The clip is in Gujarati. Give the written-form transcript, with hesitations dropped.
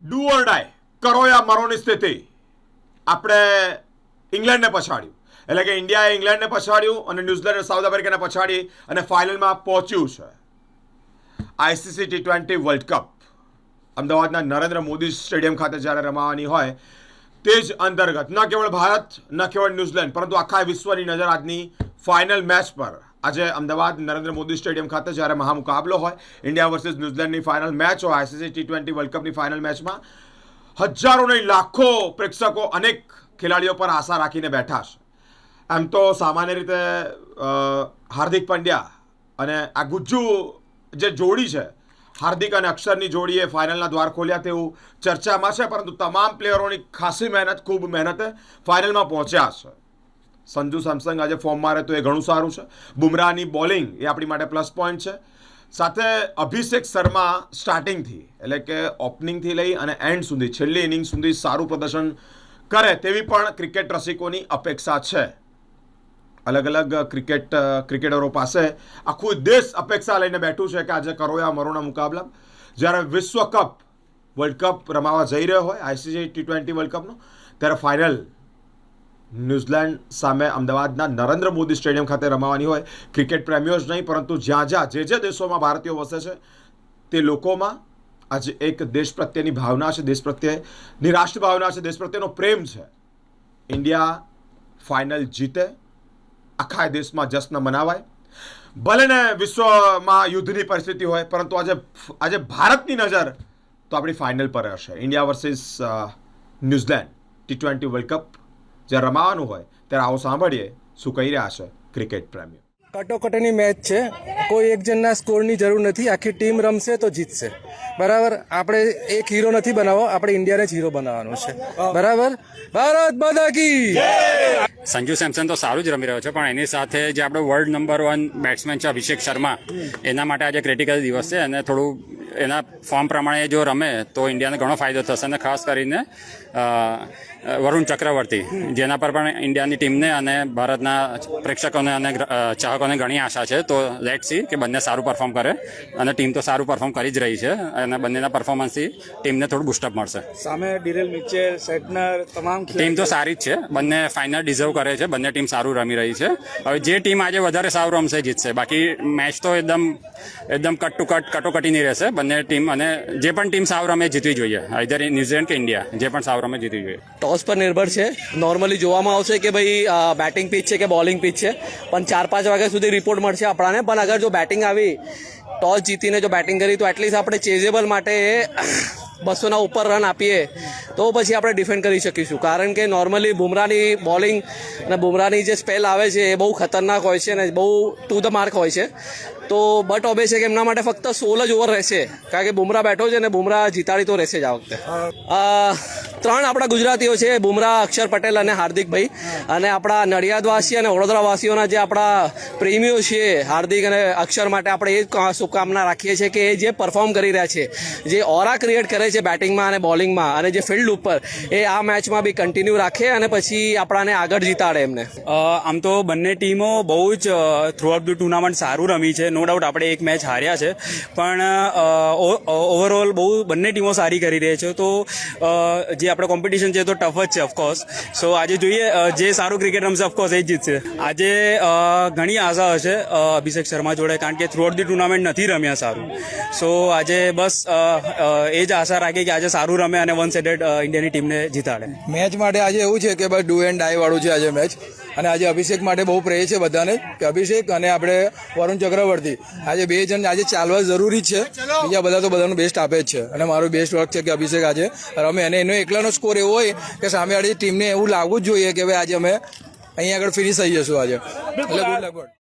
ડુ ઓર ડાય, કરો યા મરોની સ્થિતિ. આપણે ઇંગ્લેન્ડને પછાડ્યું, એટલે કે ઇન્ડિયાએ ઇંગ્લેન્ડને પછાડ્યું અને ન્યૂઝીલેન્ડ સાઉથ આફ્રિકાને પછાડી અને ફાઇનલમાં પહોંચ્યું છે. આઈસીસી T20 વર્લ્ડ કપ અમદાવાદના નરેન્દ્ર મોદી સ્ટેડિયમ ખાતે જ્યારે રમાવાની હોય તે જ અંતર્ગત ન કેવળ ભારત ન કેવળ ન્યૂઝીલેન્ડ પરંતુ આખા વિશ્વની નજર આજની ફાઇનલ મેચ પર આજે અમદાવાદ નરેન્દ્ર મોદી સ્ટેડિયમ ખાતે જ્યારે મહામુકાબલો હોય, ઇન્ડિયા વર્સિસ ન્યૂઝીલેન્ડની ફાઇનલ મેચ હોય, આઈસીસી T20 વર્લ્ડ કપની ફાઇનલ મેચમાં હજારો નહીં લાખો પ્રેક્ષકો અનેક ખેલાડીઓ પર આશા રાખીને બેઠા છે. એમ તો સામાન્ય રીતે હાર્દિક પંડ્યા અને આ ગુજ્જુ જે જોડી છે, હાર્દિક અને અક્ષરની જોડીએ ફાઇનલના દ્વાર ખોલ્યા તેવું ચર્ચામાં છે, પરંતુ તમામ પ્લેયરોની ખાસી મહેનત, ખૂબ મહેનતે ફાઇનલમાં પહોંચ્યા છે. સંજુ સેમસંગ આજે ફોર્મમાં રહે તો એ ઘણું સારું છે. બુમરાહની બોલિંગ એ આપણી માટે પ્લસ પોઈન્ટ છે. સાથે અભિષેક શર્મા સ્ટાર્ટિંગથી એટલે કે ઓપનિંગથી લઈ અને એન્ડ સુધી છેલ્લી ઇનિંગ સુધી સારું પ્રદર્શન કરે તેવી પણ ક્રિકેટ રસિકોની અપેક્ષા છે. અલગ અલગ ક્રિકેટરો પાસે આખું દેશ અપેક્ષા લઈને બેઠું છે કે આજે કરો યા મરોના મુકાબલા જ્યારે વિશ્વ કપ વર્લ્ડ કપ રમાવા જઈ રહ્યો હોય આઈસીસી T20 વર્લ્ડ કપનો, ત્યારે ફાઇનલ ન્યૂઝીલેન્ડ સામે અમદાવાદના નરેન્દ્ર મોદી સ્ટેડિયમ ખાતે રમાવાની હોય. ક્રિકેટ પ્રેમીઓ જ નહીં પરંતુ જ્યાં જે દેશોમાં ભારતીયો વસે છે તે લોકોમાં આજે એક દેશ પ્રત્યેની ભાવના છે, દેશ પ્રત્યેની રાષ્ટ્ર ભાવના છે, દેશ પ્રત્યેનો પ્રેમ છે. ઇન્ડિયા ફાઇનલ જીતે, આખા દેશમાં જશ્ન મનાવાય. ભલે ને વિશ્વમાં યુદ્ધની પરિસ્થિતિ હોય પરંતુ આજે ભારતની નજર તો આપણી ફાઇનલ પર હશે. India versus New Zealand T20 world cup જ્યારે રમાવાનું હોય ત્યારે આવો સાંભળીએ શું કહી રહ્યા છે ક્રિકેટ પ્રેમીઓ. કટોકટીની મેચ છે, કોઈ એક જણના સ્કોરની જરૂર નથી, આખી ટીમ રમશે તો જીતશે. બરાબર, આપણે એક હીરો નથી બનાવવો, આપણે ઇન્ડિયાને જ હીરો બનાવવાનું છે. બરાબર, ભારત માતા કી. સંજુ સેમસન તો સારું જ રમી રહ્યો છે, પણ એની સાથે જે આપણો વર્લ્ડ નંબર 1 બેટ્સમેન છે અભિષેક શર્મા, એના માટે આજે ક્રિટિકલ દિવસ છે અને થોડું એના ફોર્મ પ્રમાણે જો રમે તો ઇન્ડિયાને ઘણો ફાયદો થશે અને ખાસ કરીને વરુણ ચક્રવર્તી, જેના પર પણ ઇન્ડિયાની ટીમને અને ભારતના પ્રેક્ષકોને અને ચાહકોને ઘણી આશા છે. તો લેટ્સ સી કે બંને સારું પરફોર્મ કરે અને ટીમ તો સારું પરફોર્મ કરી જ રહી છે અને બંનેના પરફોર્મન્સથી ટીમને થોડું બુસ્ટઅપ મળશે. સામે ડિરેલ મિચેલ, સેટનર, તમામ ટીમ તો સારી જ છે, બંને ફાઇનલ ડિઝર્વ કરે છે, બંને ટીમ સારું રમી રહી છે. હવે જે ટીમ આજે વધારે સારું રમશે જીતશે, બાકી મેચ તો એકદમ કટ ટુ કટ કટોકટીની રહેશે. બંને ટીમ અને જે પણ ટીમ સારું રમે જીતવી જોઈએ, આઈધર ન્યૂઝીલેન્ડ કે ઇન્ડિયા, જે પણ સારું રમે જીતવી જોઈએ. ટોસ પર નિર્ભર છે. નોર્મલી જોવામાં આવશે કે ભાઈ બેટિંગ પીચ છે કે બોલિંગ પીચ છે, પણ 4-5 વાગ્યા સુધી રિપોર્ટ મળશે આપણાને. પણ અગર જો બેટિંગ આવી, ટોસ જીતીને જો બેટિંગ કરી તો એટલીસ્ટ આપણે ચેઝેબલ માટે 200ના ઉપર રન આપીએ તો પછી આપણે ડિફેન્ડ કરી શકીશું. કારણ કે નોર્મલી બુમરાહની બોલિંગ અને બુમરાહની જે સ્પેલ આવે છે એ બહુ ખતરનાક હોય છે અને બહુ ટુ ધ માર્ક હોય છે. તો બટ ઓબે છે કે એમના માટે ફક્ત 16 જ ઓવર રહેશે, કારણ કે બુમરાહ બેઠો છે અને બુમરાહ જીતાડી તો રહેશે જ આ વખતે. 3 આપણા ગુજરાતીઓ છે, બુમરાહ, અક્ષર પટેલ અને હાર્દિકભાઈ. અને આપણા નડિયાદવાસી અને વડોદરાવાસીઓના જે આપણા પ્રેમીઓ છે હાર્દિક અને અક્ષર માટે આપણે એ જ શુભકામના રાખીએ છીએ કે એ જે પરફોર્મ કરી રહ્યા છે, જે ઓરા ક્રિએટ કરે છે બેટિંગમાં અને બોલિંગમાં અને જે ફિલ્ડ ઉપર, એ આ મેચમાં બી કન્ટિન્યુ રાખે અને પછી આપણાને આગળ જીતાડે એમને. આમ તો બંને ટીમો બહુ જ થ્રુઆઉટ ધ ટુર્નામેન્ટ સારું રમી છે. નો ડાઉટ આપણે એક મેચ હાર્યા છે, પણ ઓવરઓલ બહુ બંને ટીમો સારી કરી રહી છે. તો જે આપણે કોમ્પિટિશન છે તો ટફ જ છે ઓફકોર્સ. સો આજે જોઈએ જે સારું ક્રિકેટ રમશે ઓફકોર્સ એ જ જીતશે. આજે ઘણી આશા હશે અભિષેક શર્મા જોડે, કારણ કે થ્રુઆઉટ ધી ટુર્નામેન્ટ નથી રમ્યા સારું. સો આજે બસ એ જ આશા રાખીએ કે આજે સારું રમે અને વન સાઇડેડ ઇન્ડિયાની ટીમને જીતાડે. મેચ માટે આજે એવું છે કે બસ ડુ એન્ડ ડાય વાળું છે આજે મેચ. અને આજે અભિષેક માટે બહુ પ્રેય છે બધાને કે અભિષેક અને આપણે વરુણ ચક્રવર્તી, આજે 2 જણ આજે ચાલવા જરૂરી છે. બીજા બધા તો બધાનું બેસ્ટ આપે જ છે અને મારું બેસ્ટ વર્ક છે કે અભિષેક આજે રમે અને એનો એકલાનો સ્કોર એવો હોય કે સામેવાળી ટીમને એવું લાગવું જ જોઈએ કે ભાઈ આજે અમે અહીંયા આગળ ફિનિશ થઈ જશું આજે. એટલે ગુડ લક.